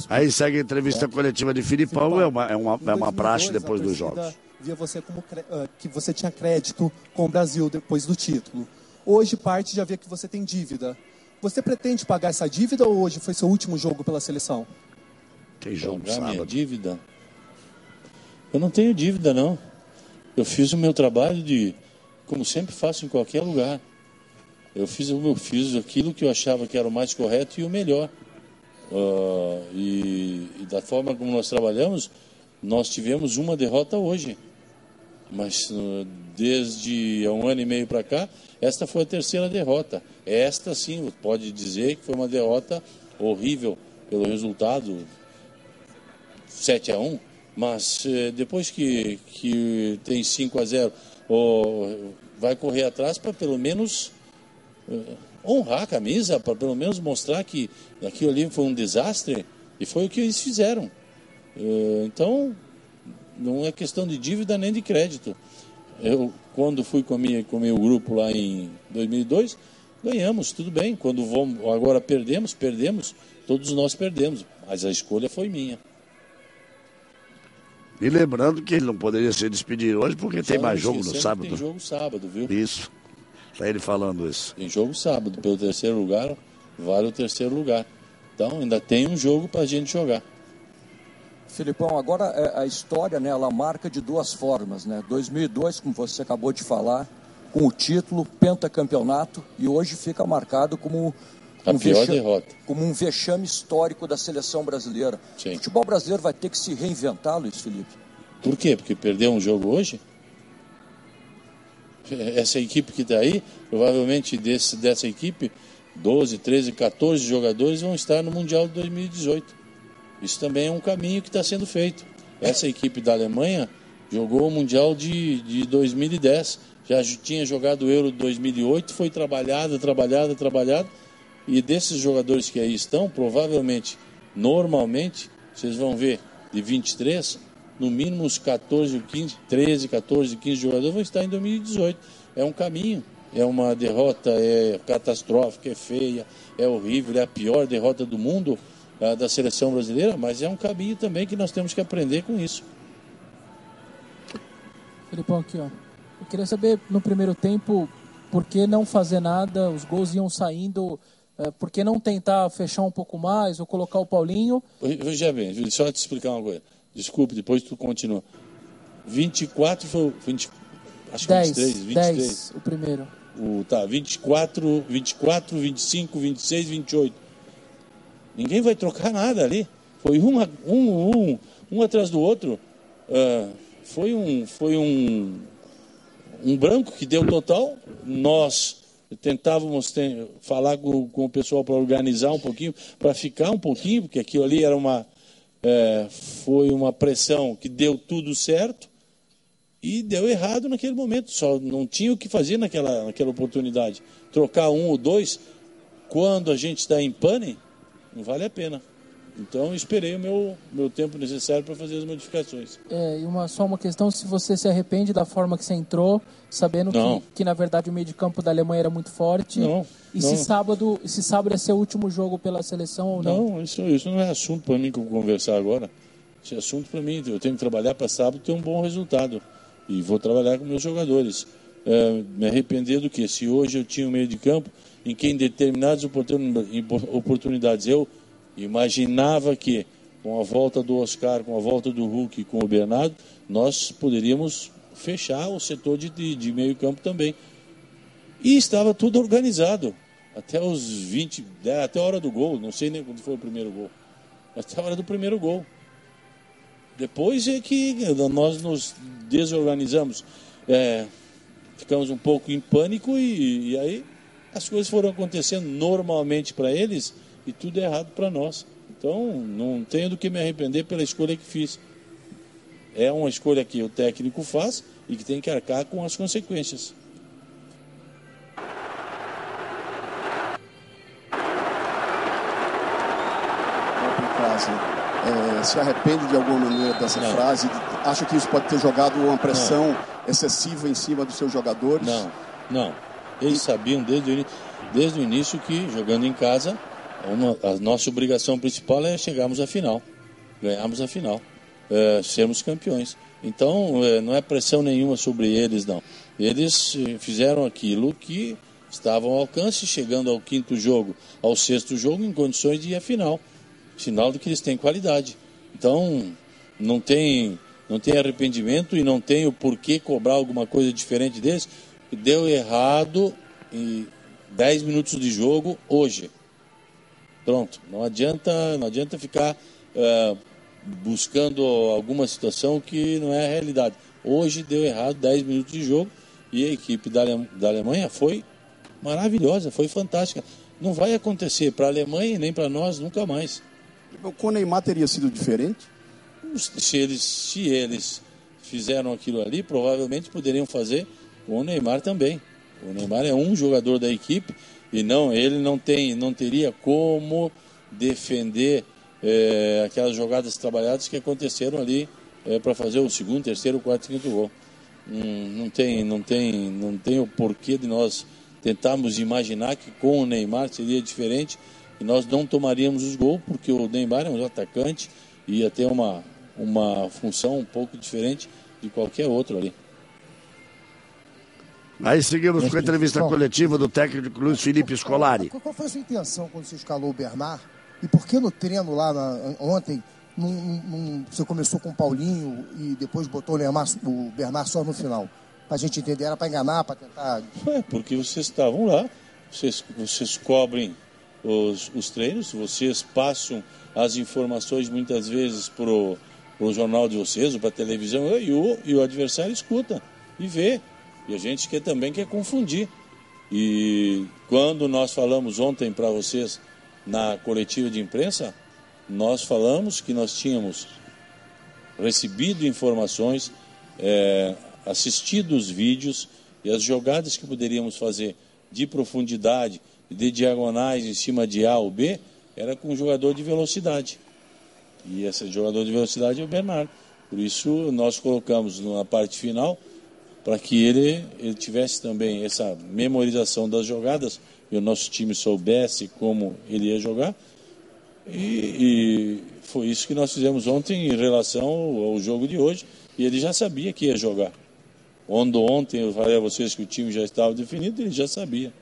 Aí segue a entrevista coletiva de Filipão, é uma praxe depois dos jogos. Via você como que você tinha crédito com o Brasil depois do título. Hoje parte já vê que você tem dívida. Você pretende pagar essa dívida ou hoje foi seu último jogo pela seleção? Tem jogo sábado. Minha dívida? Eu não tenho dívida, não. Eu fiz o meu trabalho como sempre faço em qualquer lugar. Eu fiz aquilo que eu achava que era o mais correto e o melhor. E da forma como nós trabalhamos, nós tivemos uma derrota hoje. Mas desde há 1 ano e meio para cá, esta foi a 3ª derrota. Esta sim, pode dizer que foi uma derrota horrível pelo resultado, 7-1. Mas depois que tem 5-0, vai correr atrás para pelo menos honrar a camisa, para pelo menos mostrar que aquilo ali foi um desastre, e foi o que eles fizeram. Então, não é questão de dívida nem de crédito. Eu, quando fui com o meu grupo lá em 2002, ganhamos, tudo bem. Quando agora perdemos, todos nós perdemos, mas a escolha foi minha. E lembrando que ele não poderia se despedir hoje porque tem mais jogo no sábado. Tem jogo sábado, viu? Isso. Está ele falando isso. Tem jogo sábado. Pelo 3º lugar, vale o 3º lugar. Então ainda tem um jogo para a gente jogar. Filipão, agora a história, né, ela marca de 2 formas, né? 2002, como você acabou de falar, com o título, pentacampeonato, e hoje fica marcado como a pior derrota. Como um vexame histórico da seleção brasileira. Sim. O futebol brasileiro vai ter que se reinventar, Luiz Felipe. Por quê? Porque perdeu um jogo hoje? Essa equipe que está aí, provavelmente dessa equipe, 12, 13, 14 jogadores vão estar no Mundial de 2018. Isso também é um caminho que está sendo feito. Essa equipe da Alemanha jogou o Mundial de 2010. Já tinha jogado o Euro de 2008, foi trabalhado. E desses jogadores que aí estão, provavelmente, normalmente, vocês vão ver, de 23, no mínimo uns 14, 15 jogadores vão estar em 2018. É um caminho, é uma derrota, é catastrófica, é feia, é horrível, é a pior derrota do mundo da seleção brasileira, mas é um caminho também que nós temos que aprender com isso. Felipão, aqui, ó. Eu queria saber, no primeiro tempo, por que não fazer nada, os gols iam saindo... Por que não tentar fechar um pouco mais ou colocar o Paulinho? Veja bem, só te explicar uma coisa. Desculpe, depois tu continua. 24 foi... acho que 23. 10, o primeiro. 24, 25, 26, 28. Ninguém vai trocar nada ali. Foi um atrás do outro. Foi um branco que deu total. Nós tentávamos falar com o pessoal para organizar um pouquinho, para ficar um pouquinho, porque aquilo ali era foi uma pressão que deu tudo certo e deu errado naquele momento. Só não tinha o que fazer naquela oportunidade. Trocar 1 ou 2, quando a gente está em pane, não vale a pena. Então, esperei o meu tempo necessário para fazer as modificações. E só uma questão, se você se arrepende da forma que você entrou, sabendo que na verdade, o meio de campo da Alemanha era muito forte. Não. Se sábado ia ser o último jogo pela seleção ou não? Não, isso não é assunto para mim que eu vou conversar agora. Isso é assunto para mim. Eu tenho que trabalhar para sábado ter um bom resultado. E vou trabalhar com meus jogadores. Me arrepender do quê? Se hoje eu tinha um meio de campo em que em determinadas oportunidades eu imaginava que com a volta do Oscar, com a volta do Hulk e com o Bernardo, nós poderíamos fechar o setor de meio campo também. E estava tudo organizado. Até os 20, até a hora do gol, não sei nem quando foi o primeiro gol, mas até a hora do primeiro gol. Depois é que nós nos desorganizamos, ficamos um pouco em pânico e aí as coisas foram acontecendo normalmente para eles, e tudo é errado para nós. Então, não tenho do que me arrepender pela escolha que fiz. É uma escolha que o técnico faz e que tem que arcar com as consequências. Se arrepende de alguma maneira dessa frase? Acha que isso pode ter jogado uma pressão excessiva em cima dos seus jogadores? Não. Eles sabiam desde o início que, jogando em casa, a nossa obrigação principal é chegarmos à final, ganharmos a final, sermos campeões. Então, não é pressão nenhuma sobre eles, não. Eles fizeram aquilo que estavam ao alcance, chegando ao 5º jogo, ao 6º jogo, em condições de ir à final. Sinal de que eles têm qualidade. Então, não tem arrependimento e não tem o porquê cobrar alguma coisa diferente deles. Deu errado em 10 minutos de jogo hoje. Pronto, não adianta ficar buscando alguma situação que não é a realidade. Hoje deu errado 10 minutos de jogo e a equipe da Alemanha foi maravilhosa, foi fantástica. Não vai acontecer para a Alemanha e nem para nós nunca mais. Com o Neymar teria sido diferente? Se eles fizeram aquilo ali, provavelmente poderiam fazer com o Neymar também. O Neymar é um jogador da equipe e ele não teria como defender aquelas jogadas trabalhadas que aconteceram ali para fazer o 2º, 3º, 4º, 5º gol. Não tem o porquê de nós tentarmos imaginar que com o Neymar seria diferente e nós não tomaríamos os gols, porque o Neymar é um atacante e ia ter uma função um pouco diferente de qualquer outro ali. Aí seguimos com a entrevista coletiva do técnico Luiz Felipe Scolari. Qual foi a sua intenção quando você escalou o Bernard? E por que no treino lá ontem você começou com o Paulinho e depois botou o Bernard só no final? Para a gente entender, era para enganar, para tentar... Porque vocês estavam lá, vocês cobrem os treinos, vocês passam as informações muitas vezes para o jornal de vocês, ou para a televisão, e o adversário escuta e vê. E a gente também quer confundir. E quando nós falamos ontem para vocês na coletiva de imprensa, nós falamos que nós tínhamos recebido informações, assistido os vídeos e as jogadas que poderíamos fazer de profundidade, de diagonais em cima de A ou B, era com um jogador de velocidade. E esse jogador de velocidade é o Bernard. Por isso nós colocamos na parte final para que ele tivesse também essa memorização das jogadas e o nosso time soubesse como ele ia jogar. E foi isso que nós fizemos ontem em relação ao jogo de hoje. E ele já sabia que ia jogar. Ontem eu falei a vocês que o time já estava definido, ele já sabia.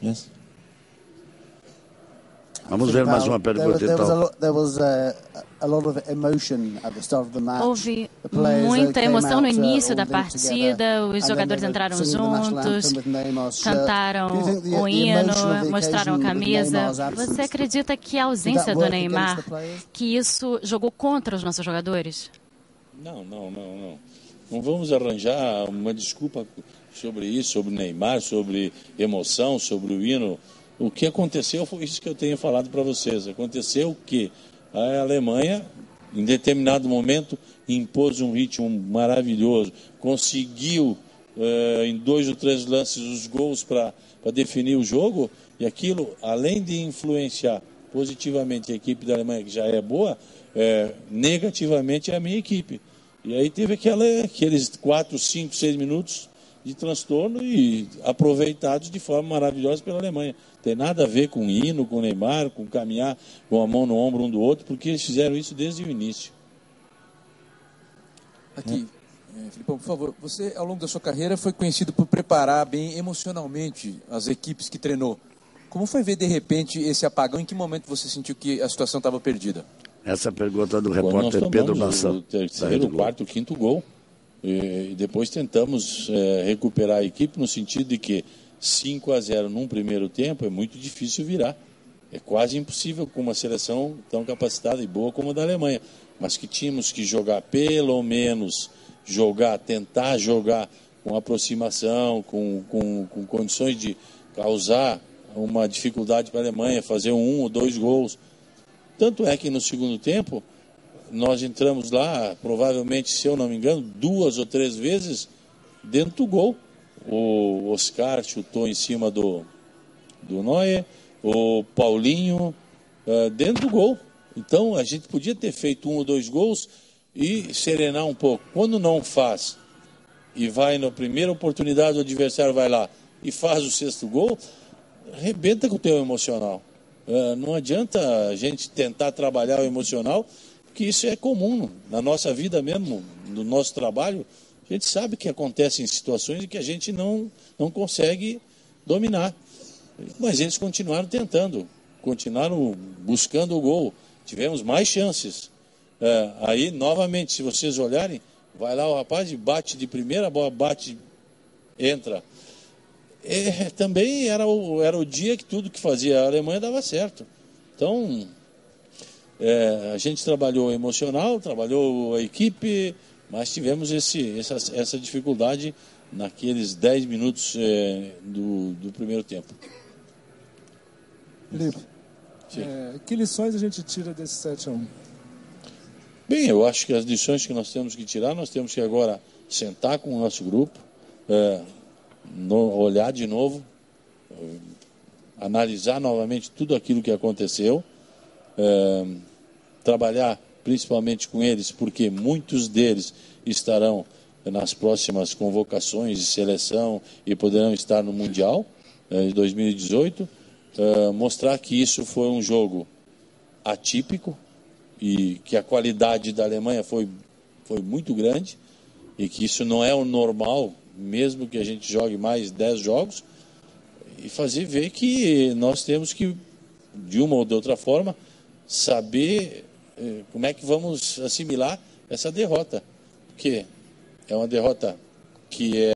Yes. Vamos ver mais uma pergunta, então. Houve muita emoção no início da partida, os jogadores entraram juntos, cantaram o hino, mostraram a camisa. Você acredita que a ausência do Neymar, que isso jogou contra os nossos jogadores? Não. Não vamos arranjar uma desculpa sobre isso, sobre o Neymar, sobre emoção, sobre o hino. O que aconteceu foi isso que eu tenho falado para vocês. Aconteceu que a Alemanha, em determinado momento, impôs um ritmo maravilhoso, conseguiu em 2 ou 3 lances os gols para definir o jogo, e aquilo, além de influenciar positivamente a equipe da Alemanha, que já é boa, negativamente a minha equipe. E aí teve aqueles 4, 5, 6 minutos de transtorno e aproveitados de forma maravilhosa pela Alemanha. Tem nada a ver com hino, com Neymar, com caminhar com a mão no ombro um do outro, porque eles fizeram isso desde o início. Aqui, Filipão, por favor, você ao longo da sua carreira foi conhecido por preparar bem emocionalmente as equipes que treinou. Como foi ver de repente esse apagão? Em que momento você sentiu que a situação estava perdida? Essa pergunta do repórter Pedro Nação. O terceiro, o quarto, o quinto gol. E depois tentamos recuperar a equipe no sentido de que 5-0 num primeiro tempo é muito difícil virar. É quase impossível com uma seleção tão capacitada e boa como a da Alemanha. Mas que tínhamos que jogar, pelo menos tentar jogar com aproximação, com condições de causar uma dificuldade para a Alemanha, fazer 1 ou 2 gols. Tanto é que no segundo tempo nós entramos lá, provavelmente, se eu não me engano, 2 ou 3 vezes dentro do gol. O Oscar chutou em cima do Neuer, o Paulinho dentro do gol. Então a gente podia ter feito 1 ou 2 gols e serenar um pouco. Quando não faz e vai na primeira oportunidade, o adversário vai lá e faz o 6º gol, arrebenta com o teu emocional. Não adianta a gente tentar trabalhar o emocional, porque isso é comum na nossa vida mesmo, no nosso trabalho. A gente sabe que acontecem situações em que a gente não consegue dominar. Mas eles continuaram tentando, continuaram buscando o gol. Tivemos mais chances. Aí, novamente, se vocês olharem, vai lá o rapaz e bate de primeira, a bola bate, entra. Também era o dia que tudo que fazia a Alemanha dava certo. Então, a gente trabalhou emocional, trabalhou a equipe, mas tivemos essa dificuldade naqueles 10 minutos do primeiro tempo. Felipe, que lições a gente tira desse 7-1? Bem, eu acho que as lições que nós temos que tirar, nós temos que agora sentar com o nosso grupo, olhar de novo, analisar novamente tudo aquilo que aconteceu, trabalhar principalmente com eles, porque muitos deles estarão nas próximas convocações de seleção e poderão estar no Mundial de 2018, mostrar que isso foi um jogo atípico e que a qualidade da Alemanha foi muito grande e que isso não é o normal, mesmo que a gente jogue mais 10 jogos, e fazer ver que nós temos que, de uma ou de outra forma, saber como é que vamos assimilar essa derrota, porque é uma derrota que é